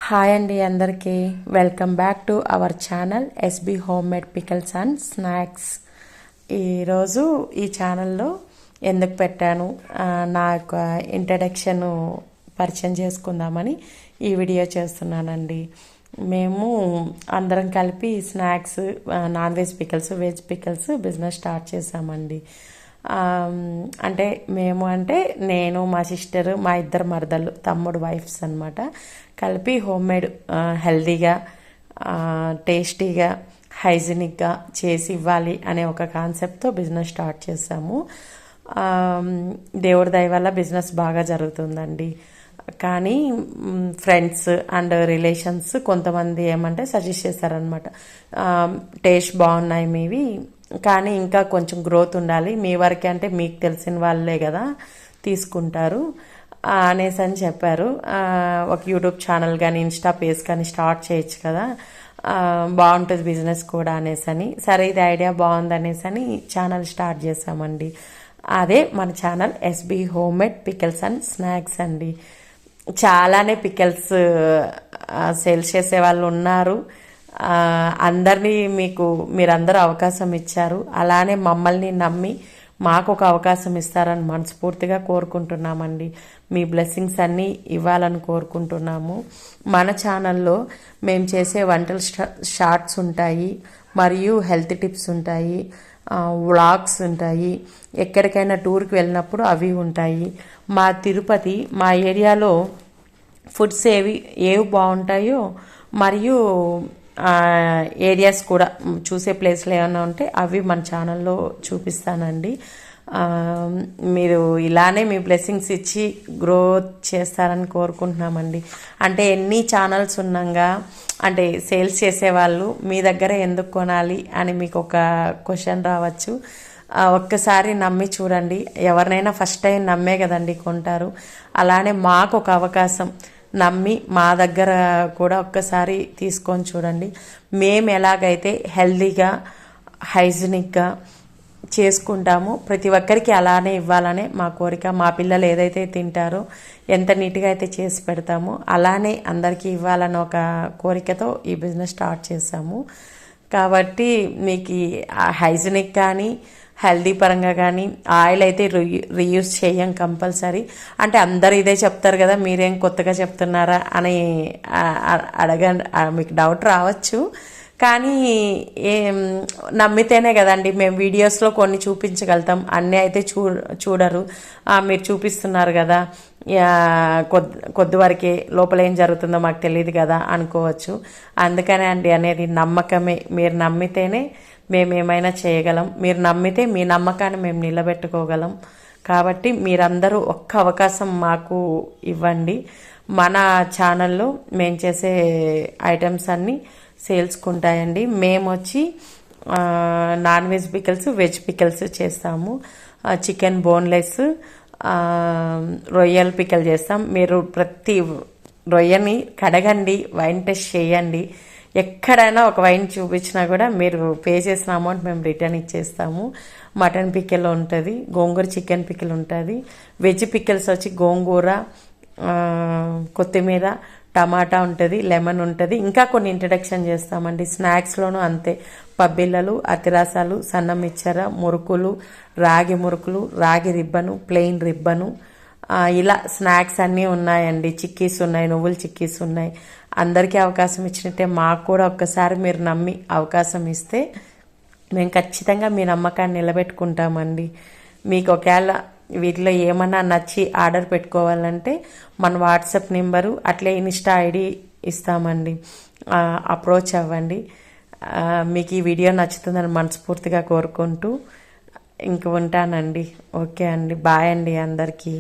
Hi అండి అందరికీ welcome back to our channel SB home made pickles and snacks. ఈరోజు ఈ ఛానల్లో ఎందుకు పెట్టాను, నా యొక్క ఇంట్రడక్షన్ పరిచయం చేసుకుందామని ఈ వీడియో చేస్తున్నానండి. మేము అందరం కలిపి snacks, non veg pickles, veg pickles business start చేసామండి. అంటే నేను, మా సిస్టర్, మా ఇద్దరు మరదళ్ళు, తమ్ముడు వైఫ్స్ అనమాట, కలిపి హోమ్ మేడ్ హెల్తీగా, టేస్టీగా, హైజీనిక్గా చేసి ఇవ్వాలి అనే ఒక కాన్సెప్ట్తో బిజినెస్ స్టార్ట్ చేసాము. దేవుడి దయ వల్ల బిజినెస్ బాగా జరుగుతుందండి. కానీ ఫ్రెండ్స్ అండ్ రిలేషన్స్ కొంతమంది ఏమంటే సజెస్ట్ చేశారనమాట, టేస్ట్ బాగున్నాయి మీవి, కానీ ఇంకా కొంచెం గ్రోత్ ఉండాలి, మీ వరకే అంటే మీకు తెలిసిన వాళ్ళే కదా తీసుకుంటారు అనేసి అని చెప్పారు. ఒక యూట్యూబ్ ఛానల్ కానీ ఇన్స్టా పేజ్ కానీ స్టార్ట్ చేయొచ్చు కదా, బాగుంటుంది బిజినెస్ కూడా అనేసని, సరే ఇది ఐడియా బాగుంది అనేసని ఛానల్ స్టార్ట్ చేసామండి. అదే మన channel SB home made pickles and snacks అండి. చాలానే పికల్స్ సేల్స్ చేసే వాళ్ళు ఉన్నారు. అందరినీ మీరందరూ అవకాశం ఇచ్చారు. అలానే మమ్మల్ని నమ్మి మాకు ఒక అవకాశం ఇస్తారని మనస్ఫూర్తిగా కోరుకుంటున్నామండి. మీ బ్లెస్సింగ్స్ అన్నీ ఇవ్వాలని కోరుకుంటున్నాము. మన ఛానల్లో మేము చేసే వంటల షార్ట్స్ ఉంటాయి, మరియు హెల్త్ టిప్స్ ఉంటాయి, వ్లాగ్స్ ఉంటాయి, ఎక్కడికైనా టూర్కి వెళ్ళినప్పుడు అవి ఉంటాయి. మా తిరుపతి, మా ఏరియాలో ఫుడ్స్ ఏవి బాగుంటాయో, మరియు ఏరియాస్ కూడా చూసే ప్లేస్లు ఏమైనా ఉంటే అవి మన ఛానల్లో చూపిస్తానండి. మీరు ఇలానే మీ బ్లెస్సింగ్స్ ఇచ్చి గ్రోత్ చేస్తారని కోరుకుంటున్నామండి. అంటే ఎన్ని ఛానల్స్ ఉన్నాగా, అంటే సేల్స్ చేసేవాళ్ళు మీ దగ్గర ఎందుకు కొనాలి అని మీకు ఒక క్వశ్చన్ రావచ్చు. ఒక్కసారి నమ్మి చూడండి. ఎవరినైనా ఫస్ట్ టైం నమ్మే కదండి కొంటారు. అలానే మాకు ఒక అవకాశం నమ్మి మా దగ్గర కూడా ఒక్కసారి తీసుకొని చూడండి. మేము ఎలాగైతే హెల్తీగా, హైజీనిక్గా చేసుకుంటామో ప్రతి ఒక్కరికి అలానే ఇవ్వాలనే మా కోరిక. మా పిల్లలు ఏదైతే తింటారో, ఎంత నీట్గా అయితే చేసి పెడతామో అలానే అందరికీ ఇవ్వాలని ఒక కోరికతో ఈ బిజినెస్ స్టార్ట్ చేసాము. కాబట్టి మీకు హైజీనిక్ కానీ, హెల్దీ పరంగా కానీ, ఆయిల్ అయితే రీయూజ్ చేయం కంపల్సరీ. అంటే అందరు ఇదే చెప్తారు కదా, మీరేం కొత్తగా చెప్తున్నారా అని మీకు డౌట్ రావచ్చు. కానీ నమ్మితేనే కదండి మేము వీడియోస్లో కొన్ని చూపించగలుగుతాం, అన్నీ అయితే చూడరు. మీరు చూపిస్తున్నారు కదా, కొద్ది వరకే, లోపల ఏం జరుగుతుందో మాకు తెలియదు కదా అనుకోవచ్చు. అందుకనే అండి అనేది నమ్మకమే. మీరు నమ్మితేనే మేము ఏమైనా చేయగలం. మీరు నమ్మితే మీ నమ్మకాన్ని మేము నిలబెట్టుకోగలం. కాబట్టి మీరందరూ ఒక్క అవకాశం మాకు ఇవ్వండి. మన ఛానల్లో మేము చేసే ఐటమ్స్ అన్నీ సేల్స్కి ఉంటాయండి. మేము వచ్చి non veg pickles, veg pickles చేస్తాము. చికెన్ బోన్లెస్, రొయ్యల పికల్ చేస్తాం. మీరు ప్రతి రొయ్యని కడగండి, వైన్ టెస్ట్ చేయండి. ఎక్కడైనా ఒక వైన్ చూపించినా కూడా మీరు పే చేసిన అమౌంట్ మేము రిటర్న్ ఇచ్చేస్తాము. మటన్ పికిల్ ఉంటుంది, గోంగూర చికెన్ పికిల్ ఉంటుంది. వెజ్ పికిల్స్ వచ్చి గోంగూర, కొత్తిమీర, టమాటా ఉంటుంది, లెమన్ ఉంటుంది. ఇంకా కొన్ని ఇంట్రడక్షన్ చేస్తామండి. స్నాక్స్లోనూ అంతే, పబ్బిళ్ళలు, అతిరాసాలు, సన్న మిచ్చర, మురుకులు, రాగి మురుకులు, రాగి రిబ్బను, ప్లెయిన్ రిబ్బను, ఇలా స్నాక్స్ అన్నీ ఉన్నాయండి. చిక్కీస్ ఉన్నాయి, నువ్వుల చిక్కీస్ ఉన్నాయి. అందరికీ అవకాశం ఇచ్చినట్టే మాకు కూడా ఒక్కసారి మీరు నమ్మి అవకాశం ఇస్తే మేము ఖచ్చితంగా మీ నమ్మకాన్ని నిలబెట్టుకుంటామండి. మీకు ఒకవేళ వీటిలో ఏమన్నా నచ్చి ఆర్డర్ పెట్టుకోవాలంటే మన వాట్సాప్ నెంబరు, అట్లే ఇన్స్టా ఐడి ఇస్తామండి, అప్రోచ్ అవ్వండి. మీకు ఈ వీడియో నచ్చుతుందని మనస్ఫూర్తిగా కోరుకుంటూ ఇంక ఉంటానండి. ఓకే అండి, బాయ్ అండి అందరికీ.